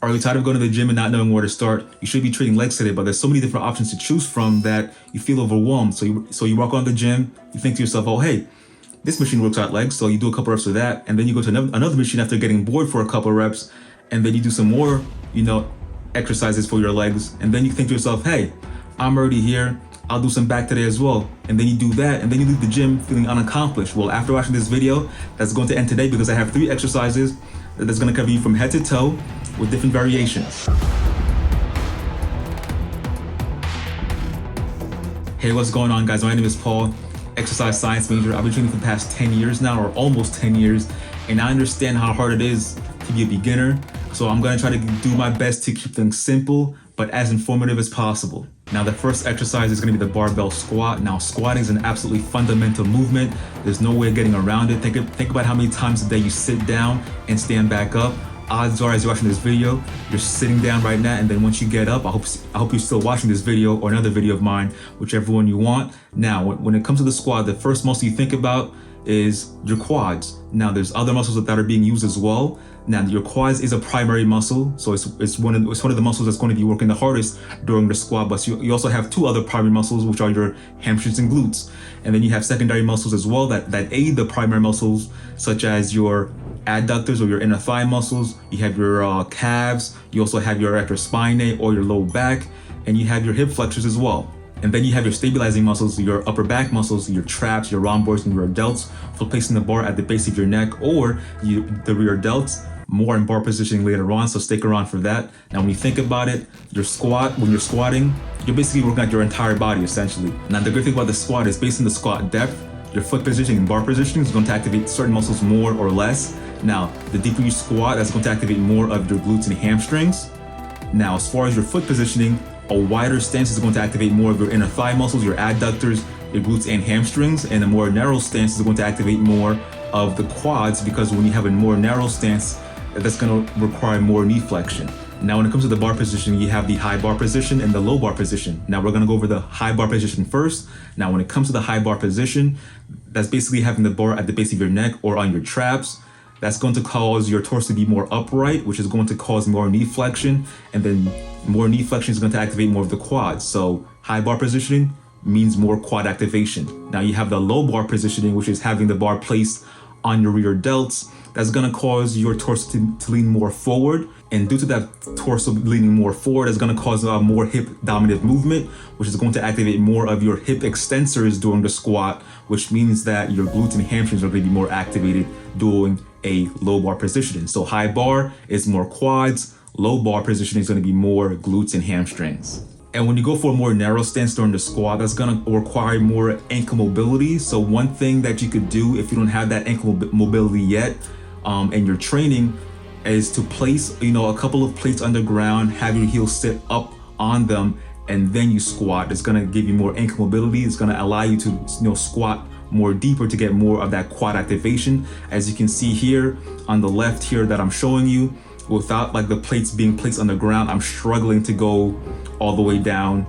Are you tired of going to the gym and not knowing where to start? You should be treating legs today, but there's so many different options to choose from that you feel overwhelmed. So you walk on the gym, you think to yourself, oh, hey, this machine works out legs, so you do a couple reps of that, and then you go to another machine after getting bored for a couple reps, and then you do some more, exercises for your legs, and then you think to yourself, hey, I'm already here, I'll do some back today as well. And then you do that, and then you leave the gym feeling unaccomplished. Well, after watching this video, that's going to end today because I have 3 exercises that's going to cover you from head to toe with different variations. Hey, what's going on, guys? My name is Paul, exercise science major. I've been training for the past 10 years now, or almost 10 years, and I understand how hard it is to be a beginner. So I'm going to try to do my best to keep things simple, but as informative as possible. Now, the first exercise is going to be the barbell squat. Now, squatting is an absolutely fundamental movement. There's no way of getting around it. Think about how many times a day you sit down and stand back up. Odds are, as you're watching this video, you're sitting down right now, and then once you get up, I hope you're still watching this video or another video of mine, whichever one you want. Now, when it comes to the squat, the first muscle you think about is your quads. Now, there's other muscles that are being used as well. Now, your quads is a primary muscle, so it's one of the muscles that's going to be working the hardest during the squat. But you also have 2 other primary muscles, which are your hamstrings and glutes. And then you have secondary muscles as well that aid the primary muscles, such as your adductors or your inner thigh muscles. You have your calves. You also have your rectus spinae or your low back, and you have your hip flexors as well. And then you have your stabilizing muscles, your upper back muscles, your traps, your rhomboids, and your delts for placing the bar at the base of your neck, or the rear delts. More in bar positioning later on, so stick around for that. Now, when you think about it, when you're squatting, you're basically working out your entire body essentially. Now, the great thing about the squat is based on the squat depth, your foot positioning and bar positioning is going to activate certain muscles more or less. Now, the deeper you squat, that's going to activate more of your glutes and hamstrings. Now, as far as your foot positioning, a wider stance is going to activate more of your inner thigh muscles, your adductors, your glutes and hamstrings, and a more narrow stance is going to activate more of the quads, because when you have a more narrow stance, that's going to require more knee flexion. Now, when it comes to the bar position, you have the high bar position and the low bar position. Now, we're going to go over the high bar position first. Now, when it comes to the high bar position, that's basically having the bar at the base of your neck or on your traps. That's going to cause your torso to be more upright, which is going to cause more knee flexion, and then more knee flexion is going to activate more of the quads. So high bar positioning means more quad activation. Now, you have the low bar positioning, which is having the bar placed on your rear delts. That's going to cause your torso to lean more forward, and due to that torso leaning more forward, that's going to cause a more hip dominant movement, which is going to activate more of your hip extensors during the squat, which means that your glutes and hamstrings are going to be more activated during a low bar positioning. So high bar is more quads, low bar positioning is going to be more glutes and hamstrings. And when you go for a more narrow stance during the squat, that's going to require more ankle mobility. So one thing that you could do if you don't have that ankle mobility yet, and your training, is to place a couple of plates underground, have your heels sit up on them, and then you squat. It's going to give you more ankle mobility. It's going to allow you to squat more deeper to get more of that quad activation. As you can see here on the left here that I'm showing you, without the plates being placed on the ground, I'm struggling to go all the way down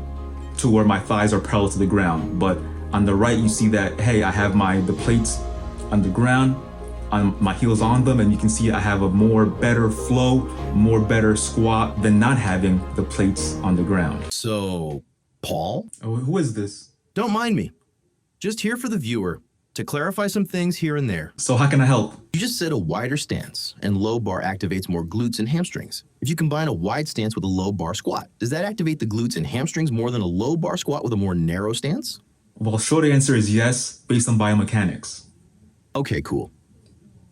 to where my thighs are parallel to the ground. But on the right, you see that, hey, I have the plates on the ground, on my heels on them, and you can see I have a more better flow, more better squat than not having the plates on the ground. So, Paul? Oh, who is this? Don't mind me. Just here for the viewer to clarify some things here and there. So how can I help? You just said a wider stance and low bar activates more glutes and hamstrings. If you combine a wide stance with a low bar squat, does that activate the glutes and hamstrings more than a low bar squat with a more narrow stance? Well, short answer is yes, based on biomechanics. Okay, cool.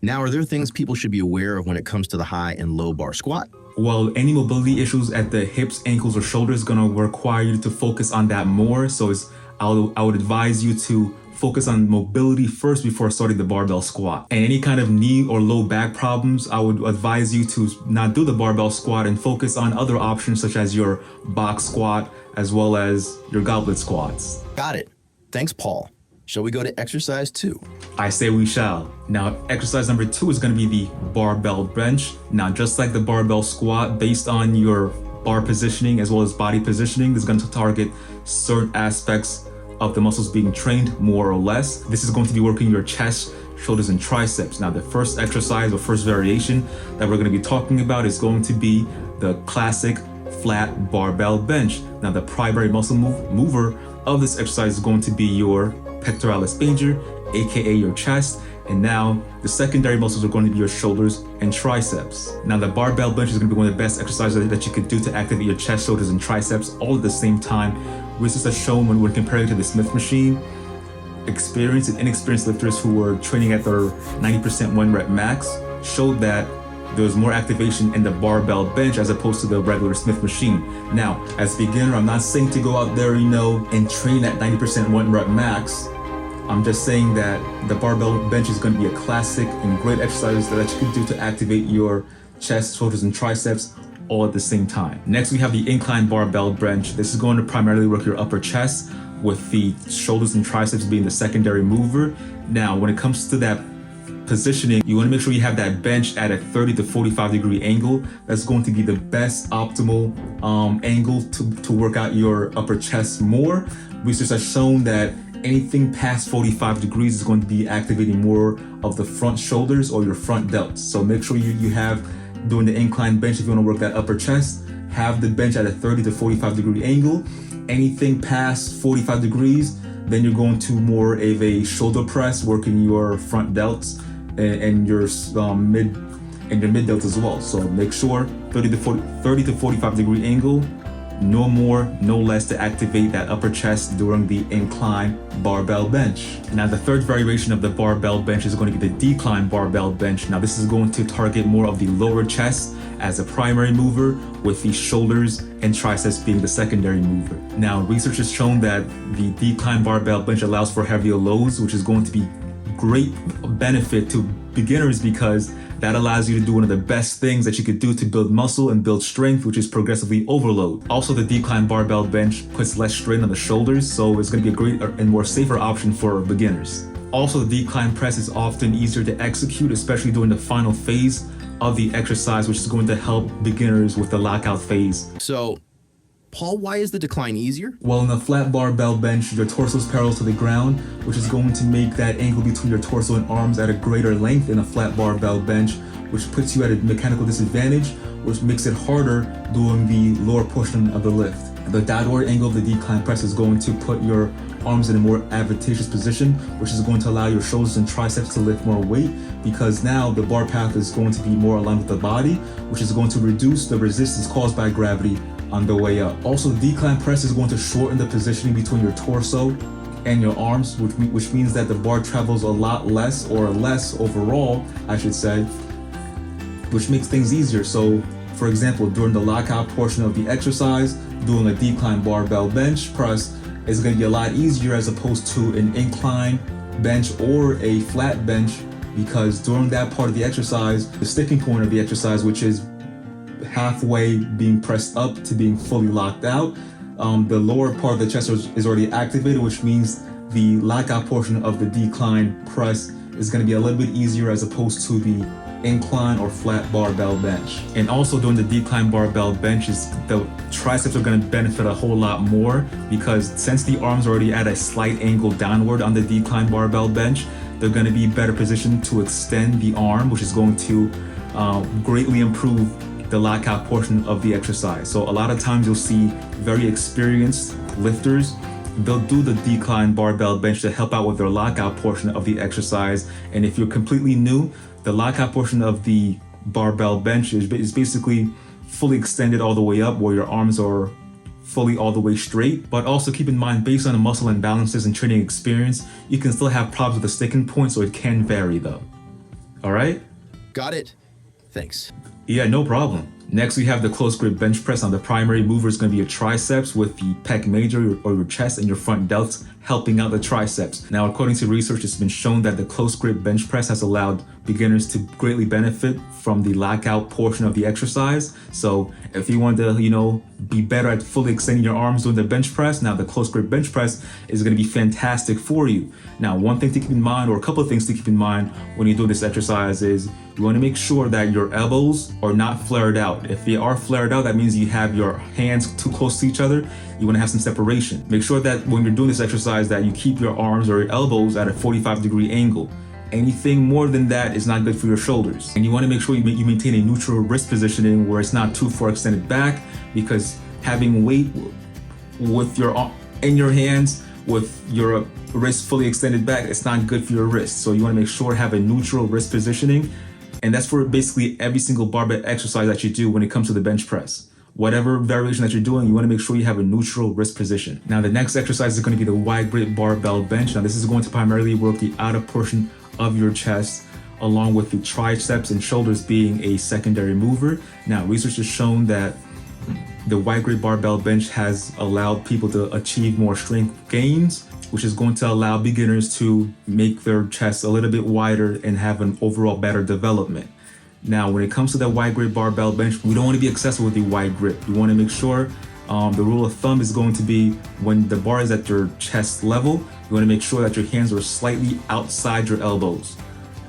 Now, are there things people should be aware of when it comes to the high and low bar squat? Well, any mobility issues at the hips, ankles, or shoulders is going to require you to focus on that more. So I would advise you to focus on mobility first before starting the barbell squat. And any kind of knee or low back problems, I would advise you to not do the barbell squat and focus on other options such as your box squat as well as your goblet squats. Got it. Thanks, Paul. Shall we go to exercise 2? I say we shall. Now, exercise number 2 is going to be the barbell bench. Now, just like the barbell squat, based on your bar positioning as well as body positioning, this is going to target certain aspects of the muscles being trained more or less. This is going to be working your chest, shoulders, and triceps. Now, the first exercise or first variation that we're going to be talking about is going to be the classic flat barbell bench. Now the primary muscle mover of this exercise is going to be your pectoralis major, aka your chest, and now the secondary muscles are going to be your shoulders and triceps. Now the barbell bench is going to be one of the best exercises that you could do to activate your chest, shoulders, and triceps all at the same time. Research has shown when we're comparing to the Smith machine, experienced and inexperienced lifters who were training at their 90% 1 rep max showed that there was more activation in the barbell bench as opposed to the regular Smith machine. Now, as a beginner, I'm not saying to go out there, and train at 90% 1 rep max. I'm just saying that the barbell bench is going to be a classic and great exercise that you can do to activate your chest, shoulders, and triceps all at the same time. Next, we have the incline barbell bench. This is going to primarily work your upper chest, with the shoulders and triceps being the secondary mover. Now, when it comes to that positioning, you want to make sure you have that bench at a 30 to 45 degree angle. That's going to be the best optimal angle to work out your upper chest more. Research has shown that anything past 45 degrees is going to be activating more of the front shoulders or your front delts. So make sure you have, during the incline bench, if you want to work that upper chest, have the bench at a 30 to 45 degree angle. Anything past 45 degrees, then you're going to more of a shoulder press, working your front delts and your mid delts as well. So make sure 30 to 45 degree angle, no more, no less, to activate that upper chest during the incline barbell bench. Now the third variation of the barbell bench is going to be the decline barbell bench. Now this is going to target more of the lower chest as a primary mover, with the shoulders and triceps being the secondary mover. Now research has shown that the decline barbell bench allows for heavier loads, which is going to be great benefit to beginners because that allows you to do one of the best things that you could do to build muscle and build strength, which is progressively overload. Also, the decline barbell bench puts less strain on the shoulders, so it's going to be a great and more safer option for beginners. Also, the decline press is often easier to execute, especially during the final phase of the exercise, which is going to help beginners with the lockout phase. So, Paul, why is the decline easier? Well, in the flat barbell bench, your torso is parallel to the ground, which is going to make that angle between your torso and arms at a greater length in a flat barbell bench, which puts you at a mechanical disadvantage, which makes it harder doing the lower portion of the lift. The downward angle of the decline press is going to put your arms in a more advantageous position, which is going to allow your shoulders and triceps to lift more weight, because now the bar path is going to be more aligned with the body, which is going to reduce the resistance caused by gravity on the way up. Also, the decline press is going to shorten the positioning between your torso and your arms, which means that the bar travels a lot less, or less overall, I should say, which makes things easier. So, for example, during the lockout portion of the exercise, doing a decline barbell bench press is going to be a lot easier as opposed to an incline bench or a flat bench, because during that part of the exercise, the sticking point of the exercise, which is halfway being pressed up to being fully locked out, the lower part of the chest is already activated, which means the lockout portion of the decline press is going to be a little bit easier as opposed to the incline or flat barbell bench. And also during the decline barbell bench, the triceps are going to benefit a whole lot more, because since the arms are already at a slight angle downward on the decline barbell bench, they're going to be better positioned to extend the arm, which is going to greatly improve the lockout portion of the exercise. So a lot of times you'll see very experienced lifters, they'll do the decline barbell bench to help out with their lockout portion of the exercise. And if you're completely new, the lockout portion of the barbell bench is basically fully extended all the way up, where your arms are fully all the way straight. But also keep in mind, based on the muscle imbalances and training experience, you can still have problems with the sticking point, so it can vary though. All right? Got it. Thanks. Yeah, no problem. Next, we have the close grip bench press. Now, the primary mover is going to be your triceps, with the pec major or your chest and your front delts helping out the triceps. Now, according to research, it's been shown that the close grip bench press has allowed beginners to greatly benefit from the lockout portion of the exercise. So if you want to, be better at fully extending your arms during the bench press, now the close grip bench press is going to be fantastic for you. Now, one thing to keep in mind, or a couple of things to keep in mind when you do this exercise, is you want to make sure that your elbows are not flared out. If they are flared out, that means you have your hands too close to each other. You want to have some separation. Make sure that when you're doing this exercise that you keep your arms or your elbows at a 45 degree angle. Anything more than that is not good for your shoulders. And you want to make sure you maintain a neutral wrist positioning where it's not too far extended back, because having weight with in your hands with your wrist fully extended back, it's not good for your wrist. So you want to make sure have a neutral wrist positioning. And that's for basically every single barbell exercise that you do when it comes to the bench press. Whatever variation that you're doing, you want to make sure you have a neutral wrist position. Now, the next exercise is going to be the wide grip barbell bench. Now, this is going to primarily work the outer portion of your chest, along with the triceps and shoulders being a secondary mover. Now, research has shown that the wide grip barbell bench has allowed people to achieve more strength gains, which is going to allow beginners to make their chest a little bit wider and have an overall better development. Now, when it comes to that wide grip barbell bench, we don't want to be excessive with the wide grip. You want to make sure the rule of thumb is going to be when the bar is at your chest level, you want to make sure that your hands are slightly outside your elbows.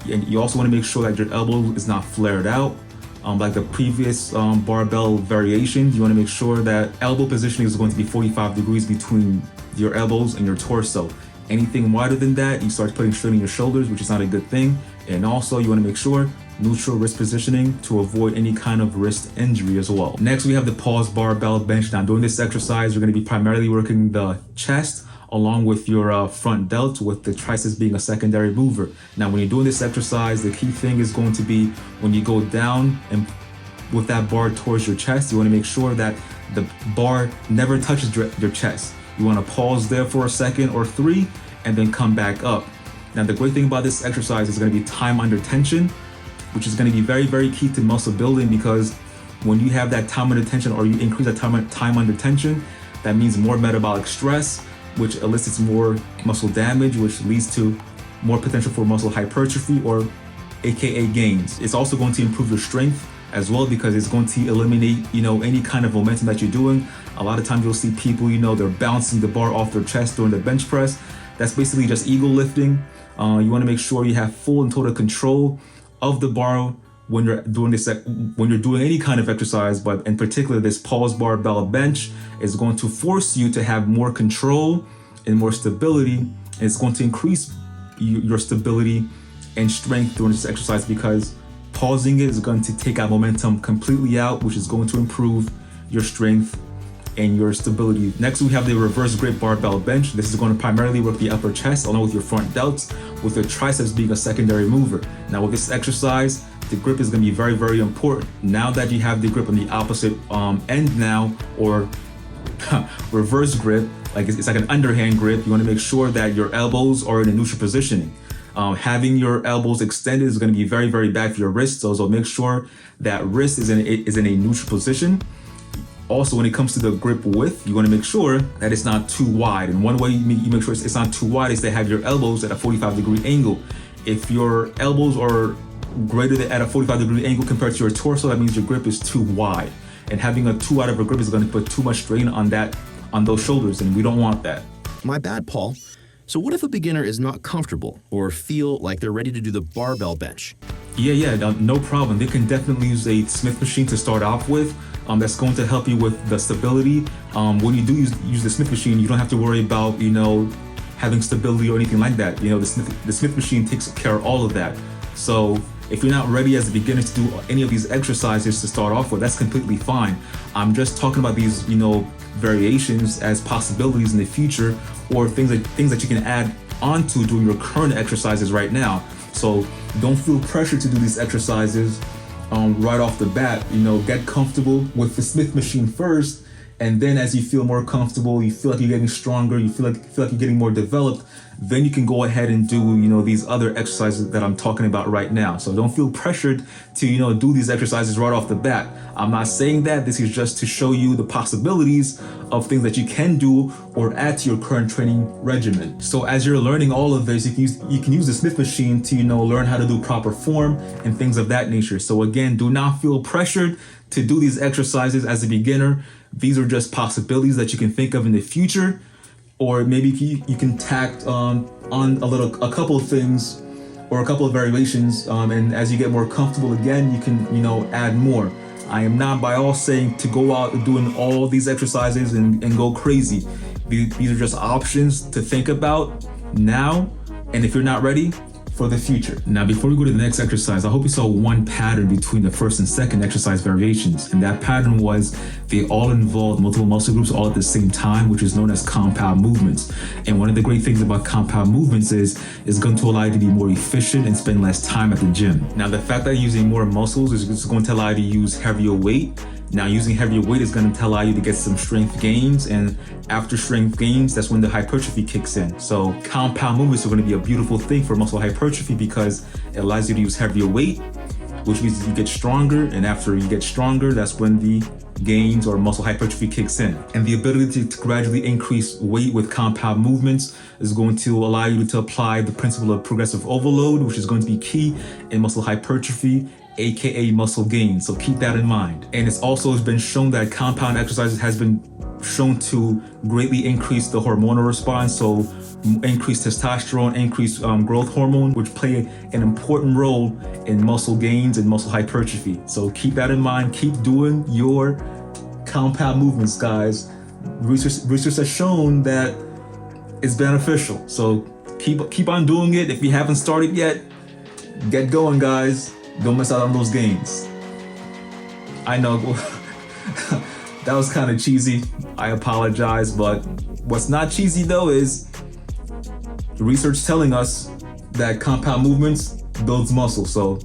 And you also want to make sure that your elbow is not flared out. Like the previous barbell variation, you want to make sure that elbow positioning is going to be 45 degrees between your elbows and your torso. Anything wider than that, you start putting strain on your shoulders, which is not a good thing. And also, you want to make sure neutral wrist positioning to avoid any kind of wrist injury as well. Next, we have the pause barbell bench. Now, during this exercise, you're going to be primarily working the chest along with your front delt, with the triceps being a secondary mover. Now, when you're doing this exercise, the key thing is going to be when you go down and with that bar towards your chest, you want to make sure that the bar never touches your chest. You want to pause there for a second or three and then come back up. Now, the great thing about this exercise is going to be time under tension, which is going to be very, very key to muscle building, because when you have that time under tension, or you increase that time under tension, that means more metabolic stress, which elicits more muscle damage, which leads to more potential for muscle hypertrophy, or AKA gains. It's also going to improve your strength as well, because it's going to eliminate, any kind of momentum that you're doing. A lot of times you'll see people, they're bouncing the bar off their chest during the bench press. That's basically just ego lifting. You want to make sure you have full and total control of the bar when you're doing any kind of exercise, but in particular, this pause barbell bench is going to force you to have more control and more stability. And it's going to increase your stability and strength during this exercise, because pausing it is going to take out momentum completely out, which is going to improve your strength and your stability. Next, we have the reverse grip barbell bench. This is going to primarily work the upper chest along with your front delts, with your triceps being a secondary mover. Now, with this exercise, the grip is going to be very, very important. Now that you have the grip on the opposite end now, or reverse grip, like it's like an underhand grip, you want to make sure that your elbows are in a neutral positioning. Having your elbows extended is going to be very, very bad for your wrist. So make sure that wrist is in a neutral position. Also, when it comes to the grip width, you want to make sure that it's not too wide. And one way you make sure it's not too wide is to have your elbows at a 45-degree angle. If your elbows are greater than at a 45-degree angle compared to your torso, that means your grip is too wide. And having a too wide of a grip is going to put too much strain on those shoulders, and we don't want that. My bad, Paul. So what if a beginner is not comfortable or feel like they're ready to do the barbell bench? Yeah, no problem. They can definitely use a Smith machine to start off with. That's going to help you with the stability. When you do use the Smith machine, you don't have to worry about, having stability or anything like that. The Smith machine takes care of all of that. So if you're not ready as a beginner to do any of these exercises to start off with, that's completely fine. I'm just talking about these, variations as possibilities in the future, or things that you can add onto doing your current exercises right now. So don't feel pressure to do these exercises right off the bat. Get comfortable with the Smith machine first, and then as you feel more comfortable, you feel like you're getting stronger, you feel like you're getting more developed, then you can go ahead and do these other exercises that I'm talking about right now. So don't feel pressured to do these exercises right off the bat. I'm not saying that. This is just to show you the possibilities of things that you can do or add to your current training regimen. So as you're learning all of this, you can use the Smith machine to learn how to do proper form and things of that nature. So again, do not feel pressured to do these exercises as a beginner. These are just possibilities that you can think of in the future, or maybe you can tack on a couple of things or a couple of variations, and as you get more comfortable again, you can add more. I am not by all saying to go out and doing all these exercises and go crazy. These are just options to think about now, and if you're not ready, for the future. Now, before we go to the next exercise, I hope you saw one pattern between the first and second exercise variations. And that pattern was they all involved multiple muscle groups all at the same time, which is known as compound movements. And one of the great things about compound movements is it's going to allow you to be more efficient and spend less time at the gym. Now, the fact that you're using more muscles is going to allow you to use heavier weight. Now, using heavier weight is going to allow you to get some strength gains, and after strength gains, that's when the hypertrophy kicks in. So compound movements are going to be a beautiful thing for muscle hypertrophy because it allows you to use heavier weight, which means you get stronger, and after you get stronger, that's when the gains or muscle hypertrophy kicks in. And the ability to gradually increase weight with compound movements is going to allow you to apply the principle of progressive overload, which is going to be key in muscle hypertrophy, aka muscle gain. So keep that in mind. And it's also been shown that compound exercises has been shown to greatly increase the hormonal response. So increase testosterone, increase growth hormone, which play an important role in muscle gains and muscle hypertrophy. So keep that in mind. Keep doing your compound movements, guys. Research has shown that it's beneficial. So keep on doing it. If you haven't started yet, get going, guys. Don't miss out on those gains. I know that was kind of cheesy. I apologize, but what's not cheesy though is research telling us that compound movements builds muscle. So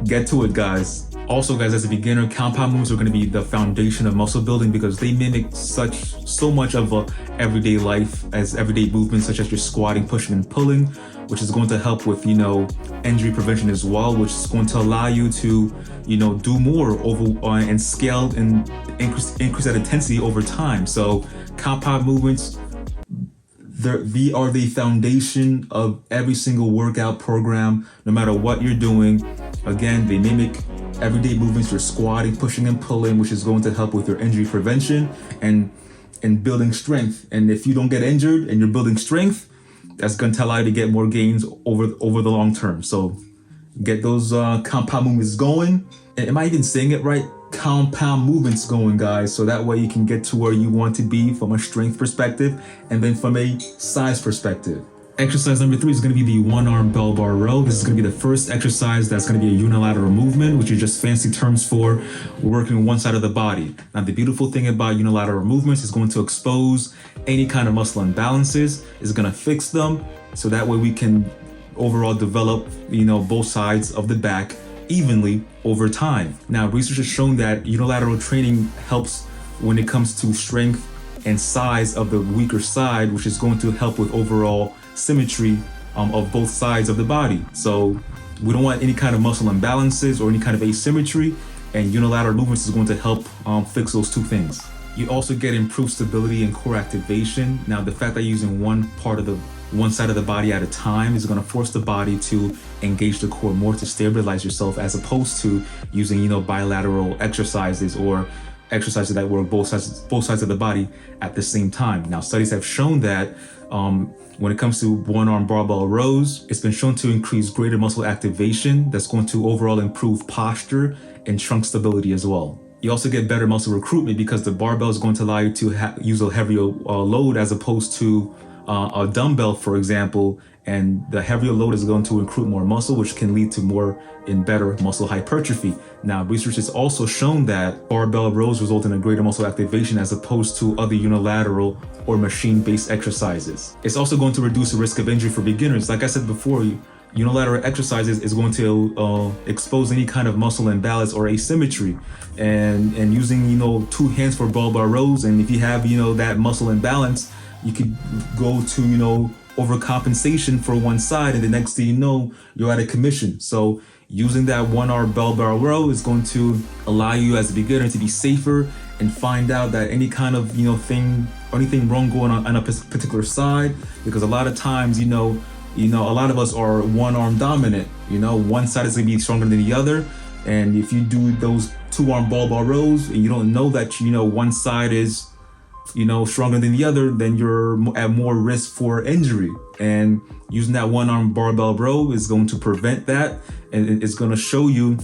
get to it, guys. Also, guys, as a beginner, compound movements are going to be the foundation of muscle building because they mimic so much of everyday life as everyday movements, such as your squatting, pushing, and pulling, which is going to help with, injury prevention as well, which is going to allow you to, do more and scale and increase that intensity over time. So compound movements, they are the foundation of every single workout program, no matter what you're doing. Again, they mimic everyday movements, your squatting, pushing, and pulling, which is going to help with your injury prevention and building strength. And if you don't get injured and you're building strength, that's going to allow you to get more gains over the long term. So get those compound movements going. And am I even saying it right? Compound movements going, guys. So that way you can get to where you want to be from a strength perspective and then from a size perspective. Exercise number 3 is going to be the one-arm bell bar row. This is going to be the first exercise that's going to be a unilateral movement, which is just fancy terms for working on one side of the body. Now, the beautiful thing about unilateral movements is going to expose any kind of muscle imbalances. It's going to fix them, so that way we can overall develop, both sides of the back evenly over time. Now, research has shown that unilateral training helps when it comes to strength and size of the weaker side, which is going to help with overall symmetry of both sides of the body. So we don't want any kind of muscle imbalances or any kind of asymmetry, and unilateral movements is going to help fix those two things. You also get improved stability and core activation. Now, the fact that you're using one side of the body at a time is going to force the body to engage the core more to stabilize yourself, as opposed to using bilateral exercises or exercises that work both sides of the body at the same time. Now, studies have shown that when it comes to one-arm barbell rows, it's been shown to increase greater muscle activation that's going to overall improve posture and trunk stability as well. You also get better muscle recruitment because the barbell is going to allow you to use a heavier load as opposed to a dumbbell, for example, and the heavier load is going to recruit more muscle, which can lead to more and better muscle hypertrophy. Now, research has also shown that barbell rows result in a greater muscle activation as opposed to other unilateral or machine-based exercises. It's also going to reduce the risk of injury for beginners. Like I said before, unilateral exercises is going to expose any kind of muscle imbalance or asymmetry, and using two hands for barbell rows, and if you have that muscle imbalance, you could go to overcompensation for one side, and the next thing you know, you're at a commission. So using that one-arm bell bar row is going to allow you as a beginner to be safer and find out that any kind of anything wrong going on a particular side, because a lot of times a lot of us are one-arm dominant. One side is going to be stronger than the other, and if you do those two-arm bell bar rows and you don't know that one side is stronger than the other, then you're at more risk for injury. And using that one-arm barbell row is going to prevent that, and it's going to show you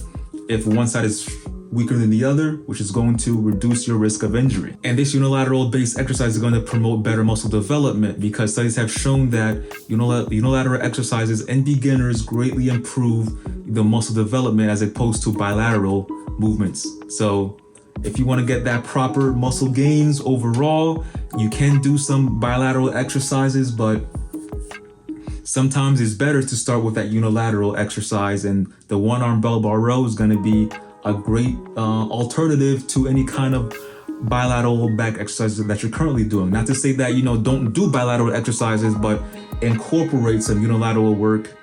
if one side is weaker than the other, which is going to reduce your risk of injury. And this unilateral based exercise is going to promote better muscle development because studies have shown that unilateral exercises in beginners greatly improve the muscle development as opposed to bilateral movements. So if you want to get that proper muscle gains overall, you can do some bilateral exercises, but sometimes it's better to start with that unilateral exercise, and the one-arm bell-bar row is going to be a great alternative to any kind of bilateral back exercises that you're currently doing. Not to say that, don't do bilateral exercises, but incorporate some unilateral work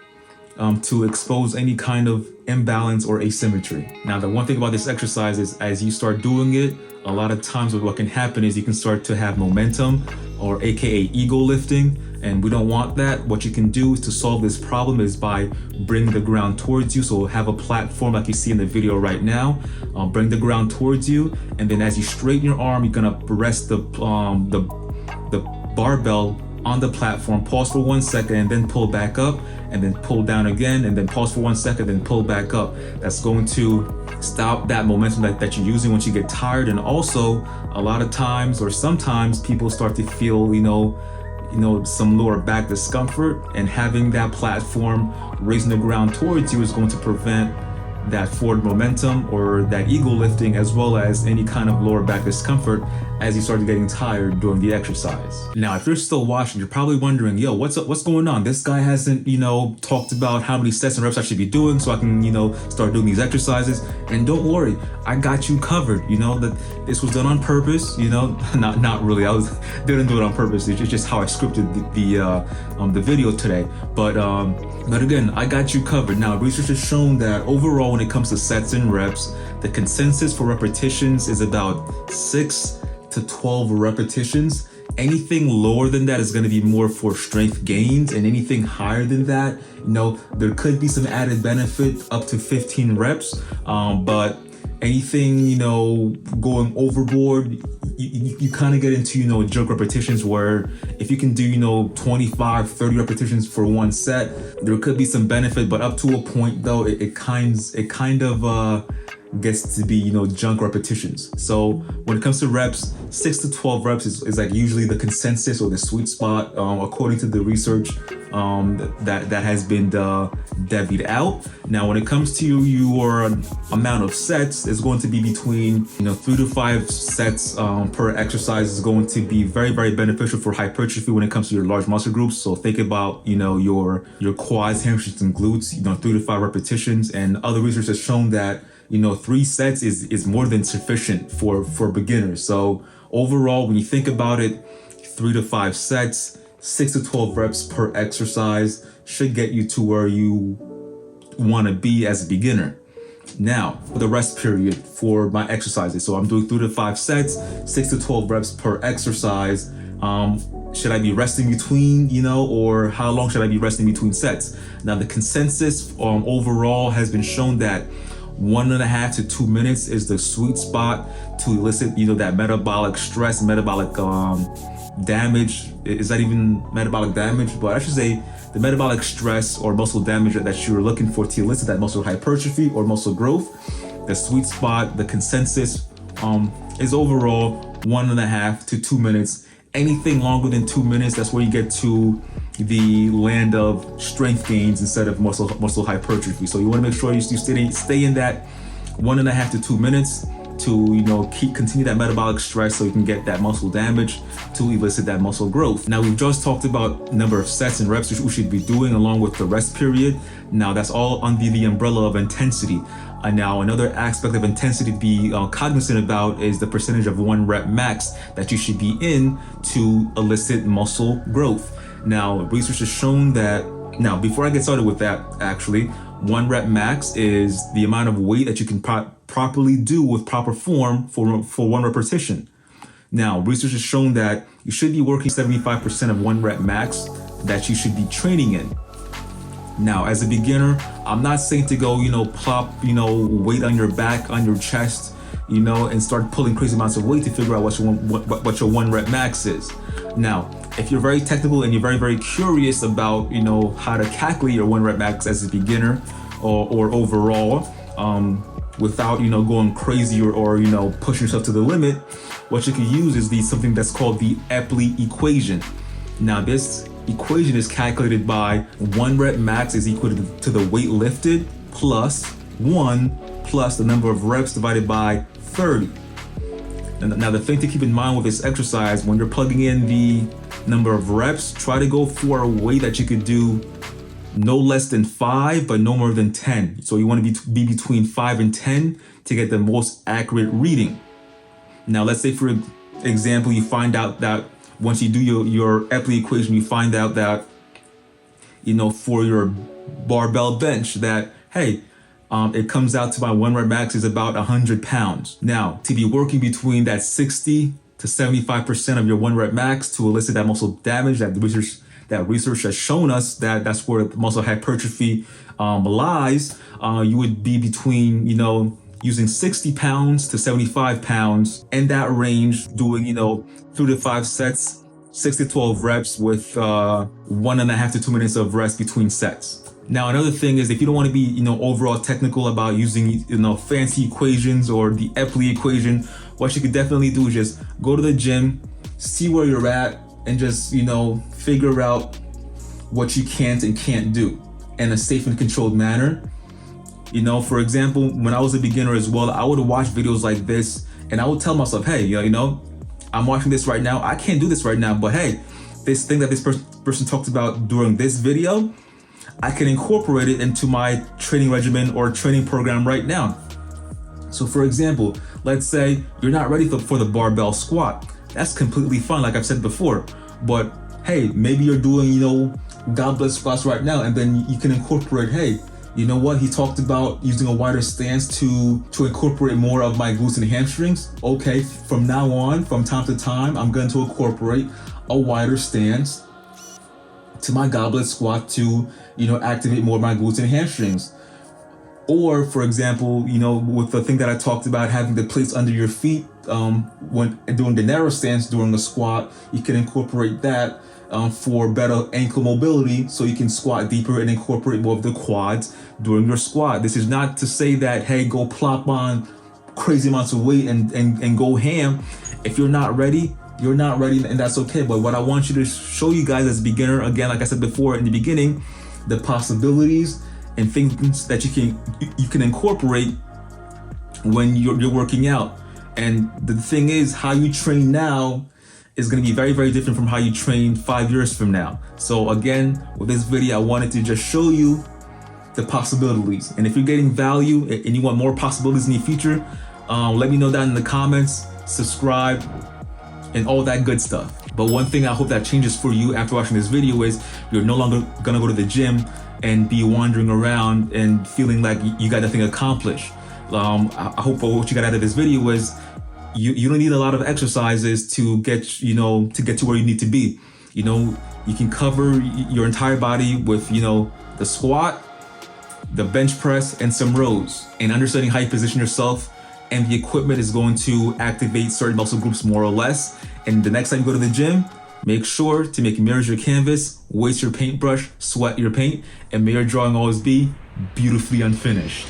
to expose any kind of imbalance or asymmetry. Now, the one thing about this exercise is as you start doing it, a lot of times what can happen is you can start to have momentum, or AKA ego lifting, and we don't want that. What you can do is to solve this problem is by bringing the ground towards you. So have a platform like you see in the video right now. Bring the ground towards you, and then as you straighten your arm, you're gonna rest the barbell on the platform, pause for 1 second, and then pull back up, and then pull down again, and then pause for 1 second, then pull back up. That's going to stop that momentum that you're using once you get tired. And also, a lot of times or sometimes people start to feel, some lower back discomfort, and having that platform raising the ground towards you is going to prevent that forward momentum or that ego lifting, as well as any kind of lower back discomfort as you start getting tired during the exercise. Now, if you're still watching, you're probably wondering, what's up? What's going on? This guy hasn't, talked about how many sets and reps I should be doing so I can, start doing these exercises. And don't worry, I got you covered. That this was done on purpose. Not really. Didn't do it on purpose. It's just how I scripted the video today. But again, I got you covered. Now, research has shown that overall, when it comes to sets and reps, the consensus for repetitions is about 6 to 12 repetitions. Anything lower than that is going to be more for strength gains, and anything higher than that, there could be some added benefit up to 15 reps. But anything, going overboard, you kind of get into, jerk repetitions, where if you can do, 25, 30 repetitions for one set, there could be some benefit, but up to a point though, it kind of gets to be, junk repetitions. So when it comes to reps, 6 to 12 reps is like usually the consensus or the sweet spot, according to the research that has been divvied out. Now, when it comes to your amount of sets, it's going to be between 3 to 5 sets per exercise is going to be very, very beneficial for hypertrophy when it comes to your large muscle groups. So think about your quads, hamstrings, and glutes. 3 to 5 repetitions, and other research has shown that 3 sets is more than sufficient for beginners. So overall, when you think about it, 3 to 5 sets, 6 to 12 reps per exercise should get you to where you want to be as a beginner. Now, the rest period for my exercises. So I'm doing 3 to 5 sets, 6 to 12 reps per exercise. Should I be resting between, or how long should I be resting between sets? Now, the consensus overall has been shown that 1.5 to 2 minutes is the sweet spot to elicit, that metabolic stress, metabolic damage. Is that even metabolic damage? But I should say the metabolic stress or muscle damage that you're looking for to elicit that muscle hypertrophy or muscle growth. The sweet spot, the consensus is overall 1.5 to 2 minutes. Anything longer than 2 minutes, that's where you get to the land of strength gains instead of muscle hypertrophy. So you want to make sure you stay in that 1.5 to 2 minutes to continue that metabolic stress, so you can get that muscle damage to elicit that muscle growth. Now, we've just talked about number of sets and reps we should be doing along with the rest period. Now, that's all under the umbrella of intensity. Now, another aspect of intensity to be cognizant about is the percentage of 1 rep max that you should be in to elicit muscle growth. Now, research has shown that, now before I get started with that, actually, 1 rep max is the amount of weight that you can properly do with proper form for 1 repetition. Now, research has shown that you should be working 75% of 1 rep max that you should be training in. Now, as a beginner, I'm not saying to go, plop, weight on your back, on your chest, and start pulling crazy amounts of weight to figure out what your 1 rep max is. Now, if you're very technical and you're very, very curious about, how to calculate your 1 rep max as a beginner or overall, without, you know, going crazy or you know, pushing yourself to the limit, what you can use is something that's called the Epley equation. Now, this equation is calculated by 1 rep max is equal to the weight lifted plus 1 plus the number of reps divided by 30. Now, the thing to keep in mind with this exercise, when you're plugging in the number of reps, try to go for a weight that you could do no less than 5, but no more than 10. So you want to be between 5 and 10 to get the most accurate reading. Now, let's say, for example, you find out that once you do your Epley equation, you find out that, you know, for your barbell bench that, hey, it comes out to my 1 rep max is about 100 pounds. Now, to be working between that 60 to 75% of your 1 rep max to elicit that muscle damage, that research has shown us that that's where muscle hypertrophy lies, you would be between, you know, using 60 pounds to 75 pounds in that range, doing, you know, 3 to 5 sets, 6 to 12 reps with 1.5 to 2 minutes of rest between sets. Now, another thing is, if you don't want to be, you know, overall technical about using, you know, fancy equations or the Epley equation, what you could definitely do is just go to the gym, see where you're at, and just, you know, figure out what you can and can't do in a safe and controlled manner. You know, for example, when I was a beginner as well, I would watch videos like this and I would tell myself, hey, you know, I'm watching this right now. I can't do this right now, but hey, this thing that this person talked about during this video, I can incorporate it into my training regimen or training program right now. So for example, let's say you're not ready for the barbell squat. That's completely fine, like I've said before. But hey, maybe you're doing, you know, goblet squats right now, and then you can incorporate, hey, you know what? He talked about using a wider stance to incorporate more of my glutes and hamstrings. Okay, from now on, from time to time, I'm going to incorporate a wider stance to my goblet squat to, you know, activate more of my glutes and hamstrings. Or for example, you know, with the thing that I talked about, having the plates under your feet when doing the narrow stance during the squat, you can incorporate that for better ankle mobility, so you can squat deeper and incorporate more of the quads during your squat. This is not to say that, hey, go plop on crazy amounts of weight and go ham. If you're not ready, you're not ready, and that's okay. But what I want you to show you guys as a beginner, again, like I said before in the beginning, the possibilities and things that you can incorporate when you're working out. And the thing is, how you train now is going to be very, very different from how you train 5 years from now. So again, with this video, I wanted to just show you the possibilities. And if you're getting value and you want more possibilities in the future, let me know down in the comments, subscribe, and all that good stuff. But one thing I hope that changes for you after watching this video is you're no longer gonna go to the gym and be wandering around and feeling like you got nothing accomplished. I hope what you got out of this video is you don't need a lot of exercises to get to where you need to be. You know, you can cover your entire body with, you know, the squat, the bench press, and some rows. And understanding how you position yourself and the equipment is going to activate certain muscle groups more or less. And the next time you go to the gym, make sure to make mirrors your canvas, waste your paintbrush, sweat your paint, and may your drawing always be beautifully unfinished.